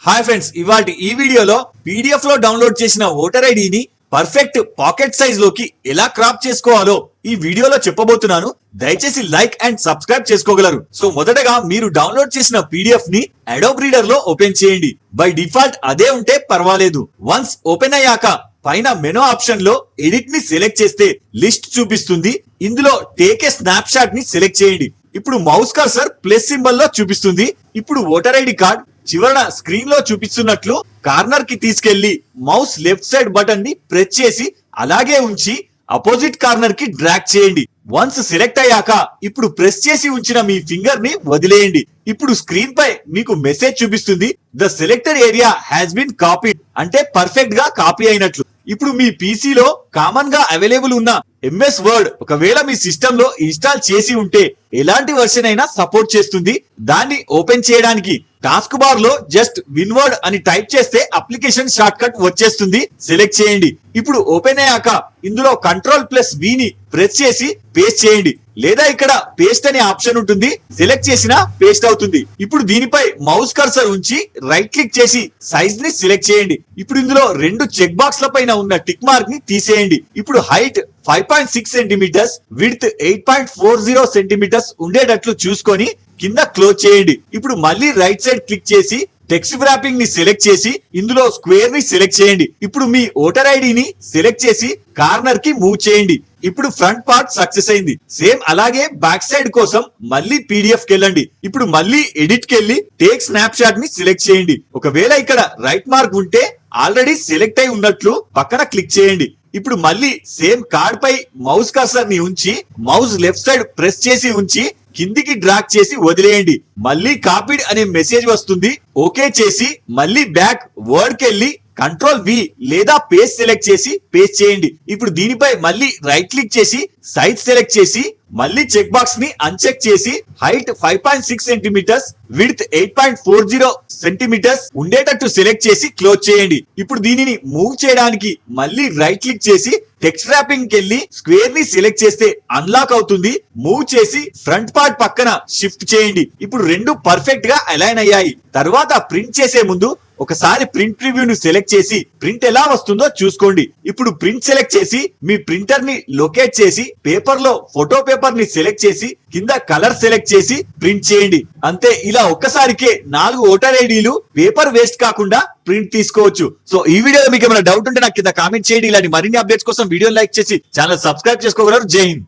Hi friends, ఇవాల్టి ఈ వీడియోలో పీడిఎఫ్ లో డౌన్లోడ్ చేసిన ఓటర్ ఐడిని పర్ఫెక్ట్ పాకెట్ సైజ్ లోకి ఎలా క్రాప్ చేసుకోవాలో ఈ వీడియోలో చెప్పబోతున్నాను. దయచేసి లైక్ అండ్ సబ్స్క్రైబ్ చేసుకోగలరు. సో మొదటగా మీరు డౌన్లోడ్ చేసిన పీడిఎఫ్ ని అడోబ్ రీడర్ లో ఓపెన్ చేయండి. బై డిఫాల్ట్ అదే ఉంటే పర్వాలేదు. వన్స్ ఓపెన్ అయ్యాక పైన మెనూ ఆప్షన్ లో ఎడిట్ ని సెలెక్ట్ చేస్తే లిస్ట్ చూపిస్తుంది. ఇందులో టేక్ ఏ స్నాప్ షాట్ ని సెలెక్ట్ చేయండి. ఇప్పుడు మౌస్ కర్సర్ ప్లస్ సింబల్ లో చూపిస్తుంది. ఇప్పుడు ఓటర్ ఐడి కార్డ్ చివరన స్క్రీన్ లో చూపిస్తున్నట్లు కార్నర్ కి తీసుకెళ్లి మౌస్ లెఫ్ట్ సైడ్ బటన్ ని ప్రెస్ చేసి అలాగే ఉంచి అపోజిట్ కార్నర్ కి డ్రాగ్ చేయండి. వన్స్ సెలెక్ట్ అయ్యాక ఇప్పుడు ప్రెస్ చేసి ఉంచిన మీ ఫింగర్ ని వదిలేయండి. ఇప్పుడు స్క్రీన్ పై మీకు మెసేజ్ చూపిస్తుంది. The selected area has been copied, అంటే పర్ఫెక్ట్ గా కాపీ అయినట్లు. ఇప్పుడు మీ పీసీలో కామన్ గా అవైలబుల్ ఉన్న ఎంఎస్ వర్డ్ ఒకవేళ మీ సిస్టమ్ లో ఇన్స్టాల్ చేసి ఉంటే ఎలాంటి వర్షన్ అయినా సపోర్ట్ చేస్తుంది. దాన్ని ఓపెన్ చేయడానికి టాస్క్ బార్ లో జస్ట్ విన్వర్డ్ అని టైప్ చేస్తే అప్లికేషన్ షార్ట్ కట్ వచ్చేస్తుంది. సెలెక్ట్ చేయండి. ఇప్పుడు ఓపెన్ అయ్యాక ఇందులో Ctrl+V ని ప్రెస్ చేసి పేస్ట్ చేయండి, లేదా ఇక్కడ పేస్ట్ అనే ఆప్షన్ ఉంటుంది. సెలెక్ట్ చేసినా పేస్ట్ అవుతుంది. ఇప్పుడు దీనిపై మౌస్ కర్సర్ ఉంచి రైట్ క్లిక్ చేసి సైజ్ ని సెలెక్ట్ చేయండి. ఇప్పుడు ఇందులో రెండు చెక్ బాక్స్ ల పైన ఉన్న టిక్ మార్క్ ని తీసేయండి. ఇప్పుడు హైట్ 5.6 సెంటీమీటర్స్, విడ్త్ 8.40 సెంటీమీటర్స్ ఉండేటట్లు చూసుకొని కింద క్లోజ్ చేయండి. ఇప్పుడు మళ్ళీ రైట్ సైడ్ క్లిక్ చేసి టెక్స్ట్ వ్రాపింగ్ ని సెలెక్ట్ చేసి ఇందులో స్క్వేర్ ని సెలెక్ట్ చేయండి. ఇప్పుడు మీ ఓటర్ ఐడిని సెలెక్ట్ చేసి కార్నర్ కి మూవ్ చేయండి. ఇప్పుడు ఫ్రంట్ పార్ట్ సక్సెస్ అయింది. సేమ్ అలాగే బ్యాక్ సైడ్ కోసం మళ్ళీ పీడిఎఫ్ కి వెళ్ళండి. ఇప్పుడు మళ్ళీ ఎడిట్ కి వెళ్ళి టేక్ స్నాప్ షాట్ ని సెలెక్ట్ చేయండి. ఒకవేళ ఇక్కడ రైట్ మార్క్ ఉంటే ఆల్రెడీ సెలెక్ట్ అయి ఉన్నట్లు పక్కన క్లిక్ చేయండి. ఇప్పుడు మళ్ళీ సేమ్ కార్డ్ పై మౌస్ కర్సర్ ని ఉంచి మౌస్ లెఫ్ట్ సైడ్ ప్రెస్ చేసి ఉంచి కిందికి డ్రాగ్ చేసి వదిలేయండి. మళ్ళీ కాపీడ్ అనే మెసేజ్ వస్తుంది. ఓకే చేసి మళ్ళీ బ్యాక్ వర్డ్ కెళ్ళి Ctrl+V లేదా పేస్ట్ సెలెక్ట్ చేసి పేస్ట్ చేయండి. ఇప్పుడు దీనిపై మళ్ళీ రైట్ క్లిక్ చేసి సైజ్ సెలెక్ట్ చేసి మళ్ళీ చెక్ బాక్స్ ని అన్చెక్ చేసి హైట్ 5.6 సెంటీమీటర్స్, విడ్త్ 8.40 సెంటీమీటర్స్ ఉండేటట్టు సెలెక్ట్ చేసి క్లోజ్ చేయండి. ఇప్పుడు దీనిని మూవ్ చేయడానికి మళ్ళీ రైట్ క్లిక్ చేసి టెక్స్ట్ ర్యాపింగ్ కెళ్ళి స్క్వేర్ ని సెలెక్ట్ చేస్తే అన్లాక్ అవుతుంది. మూవ్ చేసి ఫ్రంట్ పార్ట్ పక్కన షిఫ్ట్ చేయండి. ఇప్పుడు రెండు పర్ఫెక్ట్ గా అలైన్ అయ్యాయి. తర్వాత ప్రింట్ చేసే ముందు ఒకసారి ప్రింట్ ప్రివ్యూ ను సెలెక్ట్ చేసి ప్రింట్ ఎలా వస్తుందో చూసుకోండి. ఇప్పుడు ప్రింట్ సెలెక్ట్ చేసి మీ ప్రింటర్ ని లొకేట్ చేసి పేపర్ లో ఫోటో పేపర్ ని సెలెక్ట్ చేసి కింద కలర్ సెలెక్ట్ చేసి ప్రింట్ చేయండి. అంతే, ఇలా ఒక్కసారికే 4 ఓటర్ ఐడీలు పేపర్ వేస్ట్ కాకుండా ప్రింట్ తీసుకోవచ్చు. సో ఈ వీడియోలో మీకు ఏమైనా డౌట్ ఉంటే నాకు కింద కామెంట్ చేయండి. ఇలాంటి మరిన్ని అప్డేట్స్ కోసం వీడియో లైక్ చేసి ఛానల్ సబ్స్క్రైబ్ చేసుకోగలరు. జై హింద్.